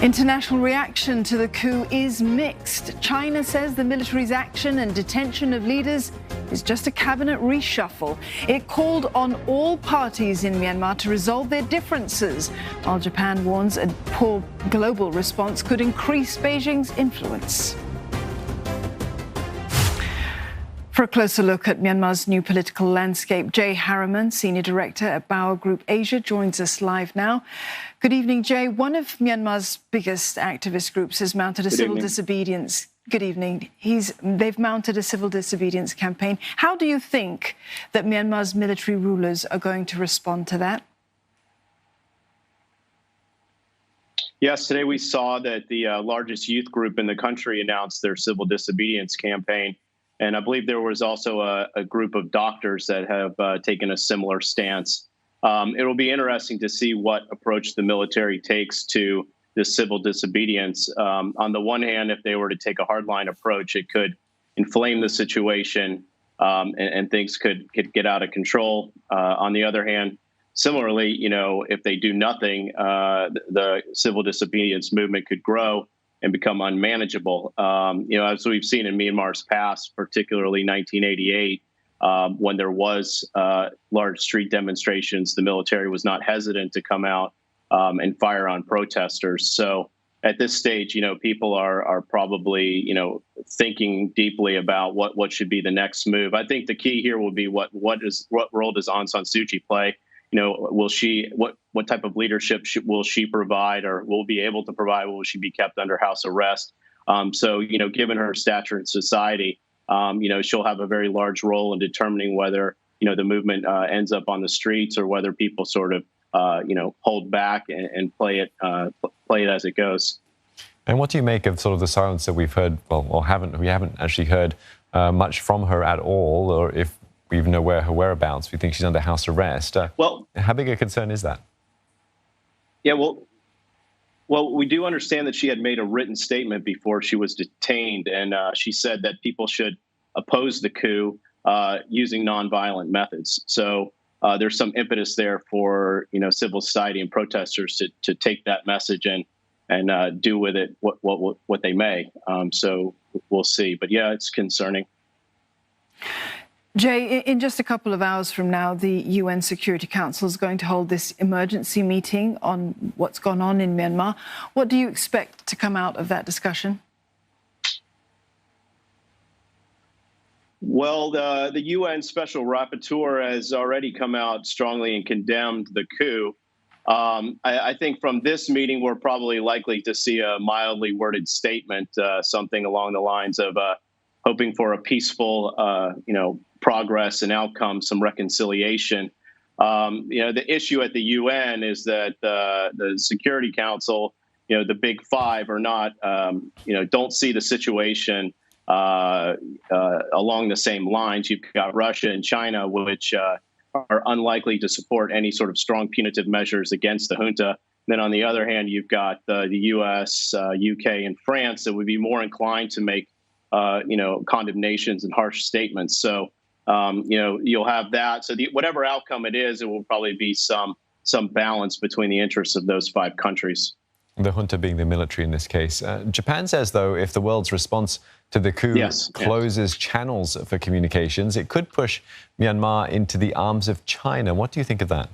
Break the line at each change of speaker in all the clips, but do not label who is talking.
International reaction to the coup is mixed. China says the military's action and detention of leaders is just a cabinet reshuffle. It called on all parties in Myanmar to resolve their differences, while Japan warns a poor global response could increase Beijing's influence. For a closer look at Myanmar's new political landscape, Jay Harriman, Senior Director at Bauer Group Asia, joins us live now. Good evening, Jay. One of Myanmar's biggest activist groups has mounted a civil disobedience. Good evening. They've mounted a civil disobedience campaign. How do you think that Myanmar's military rulers are going to respond to that?
Yes, today we saw that the largest youth group in the country announced their civil disobedience campaign. And I believe there was also a group of doctors that have taken a similar stance. It will be interesting to see what approach the military takes to this civil disobedience. On the one hand, if they were to take a hardline approach, it could inflame the situation and things could get out of control. On the other hand, similarly, if they do nothing, the civil disobedience movement could grow and become unmanageable. As we've seen in Myanmar's past, particularly 1988, when there was large street demonstrations, the military was not hesitant to come out and fire on protesters. So at this stage, people are probably, thinking deeply about what should be the next move. I think the key here will be what role does Aung San Suu Kyi play? What type of leadership will she provide, or will be able to provide? Will she be kept under house arrest? Given her stature in society, she'll have a very large role in determining whether the movement ends up on the streets or whether people sort of hold back and play it as it goes.
And what do you make of sort of the silence that we've heard? We haven't actually heard much from her at all, or if we even know her whereabouts. We think she's under house arrest. How big a concern is that?
Yeah, well, we do understand that she had made a written statement before she was detained, and she said that people should oppose the coup using nonviolent methods. So there's some impetus there for civil society and protesters to take that message and do with it what they may. So we'll see. But yeah, it's concerning.
Jay, in just a couple of hours from now, the UN Security Council is going to hold this emergency meeting on what's gone on in Myanmar. What do you expect to come out of that discussion?
Well, the UN Special Rapporteur has already come out strongly and condemned the coup. I think from this meeting, we're probably likely to see a mildly worded statement, something along the lines of hoping for a peaceful, progress and outcome, some reconciliation. The issue at the UN is that the Security Council, the Big Five, are not, don't see the situation along the same lines. You've got Russia and China, which are unlikely to support any sort of strong punitive measures against the junta. Then on the other hand, you've got the U.S., UK, and France that would be more inclined to make condemnations and harsh statements. So, you'll have that. So whatever outcome it is, it will probably be some balance between the interests of those five countries.
The junta being the military in this case. Japan says, though, if the world's response to the coup closes channels for communications, it could push Myanmar into the arms of China. What do you think of that?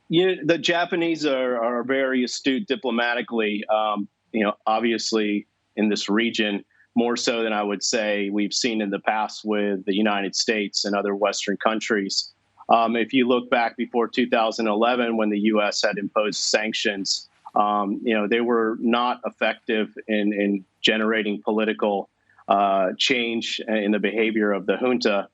The Japanese are very astute diplomatically, obviously in this region, more so than I would say we've seen in the past with the United States and other Western countries. If you look back before 2011, when the U.S. had imposed sanctions, they were not effective in generating political change in the behavior of the junta.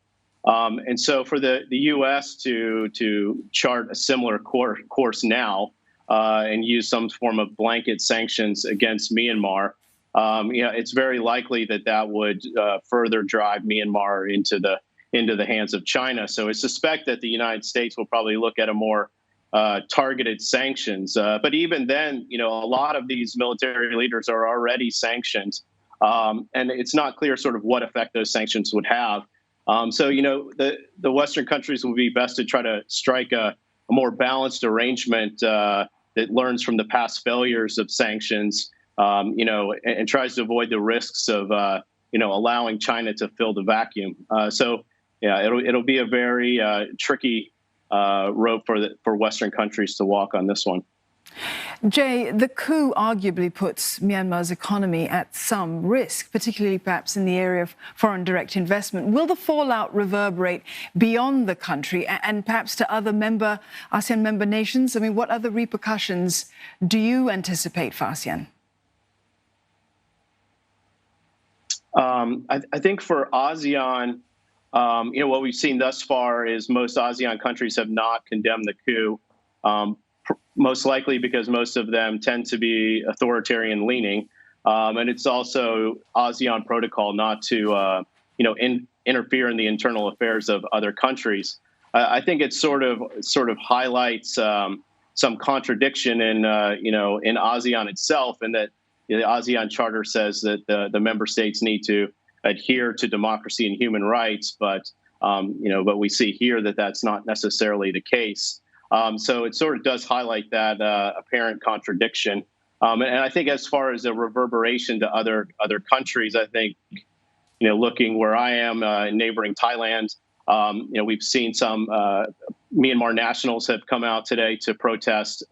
And so for the U.S. to chart a similar course now and use some form of blanket sanctions against Myanmar, it's very likely that would further drive Myanmar into the hands of China. So I suspect that the United States will probably look at a more targeted sanctions. But even then, a lot of these military leaders are already sanctioned, and it's not clear sort of what effect those sanctions would have. So, the Western countries will be best to try to strike a more balanced arrangement that learns from the past failures of sanctions, and tries to avoid the risks of, allowing China to fill the vacuum. It'll be a very tricky road for Western countries to walk on this one.
Jay, the coup arguably puts Myanmar's economy at some risk, particularly perhaps in the area of foreign direct investment. Will the fallout reverberate beyond the country and perhaps to other ASEAN member nations? I mean, what other repercussions do you anticipate for ASEAN?
I think for ASEAN, what we've seen thus far is most ASEAN countries have not condemned the coup. Most likely because most of them tend to be authoritarian leaning. And it's also ASEAN protocol not to, interfere in the internal affairs of other countries. I think it sort of highlights some contradiction in ASEAN itself, and that the ASEAN Charter says that the member states need to adhere to democracy and human rights, but we see here that that's not necessarily the case. So it sort of does highlight that apparent contradiction. And I think as far as a reverberation to other countries, I think, looking where I am in neighboring Thailand, we've seen some Myanmar nationals have come out today to protest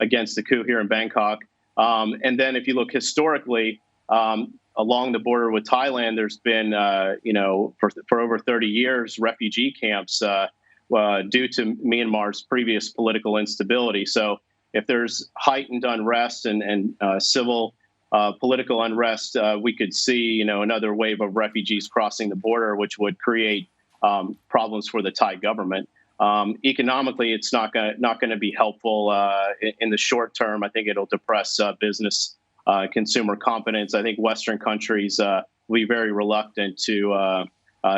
against the coup here in Bangkok. And then if you look historically, along the border with Thailand, there's been, for over 30 years, refugee camps due to Myanmar's previous political instability. So if there's heightened unrest and civil political unrest, we could see, another wave of refugees crossing the border, which would create problems for the Thai government. Economically, it's not going to be helpful in the short term. I think it'll depress business consumer confidence. I think Western countries will be very reluctant to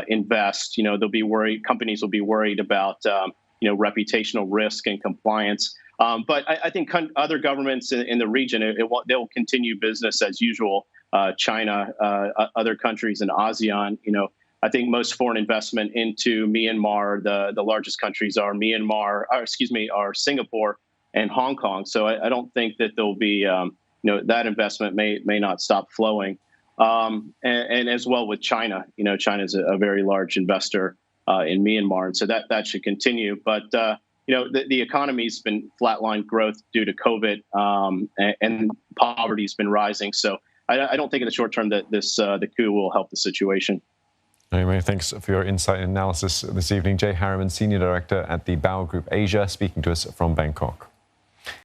invest. They'll be worried. Companies will be worried about reputational risk and compliance. But I think other governments in the region, they'll continue business as usual. China, other countries in ASEAN. I think most foreign investment into Myanmar, the largest countries are Singapore and Hong Kong. So I don't think that there'll be that investment may not stop flowing. And as well with China, China's a very large investor in Myanmar, and so that should continue. But the economy's been flatline growth due to COVID, and poverty's been rising. So I don't think in the short term that the coup will help the situation.
Anyway, thanks for your insight and analysis this evening. Jay Harriman, Senior Director at the Bao Group Asia, speaking to us from Bangkok.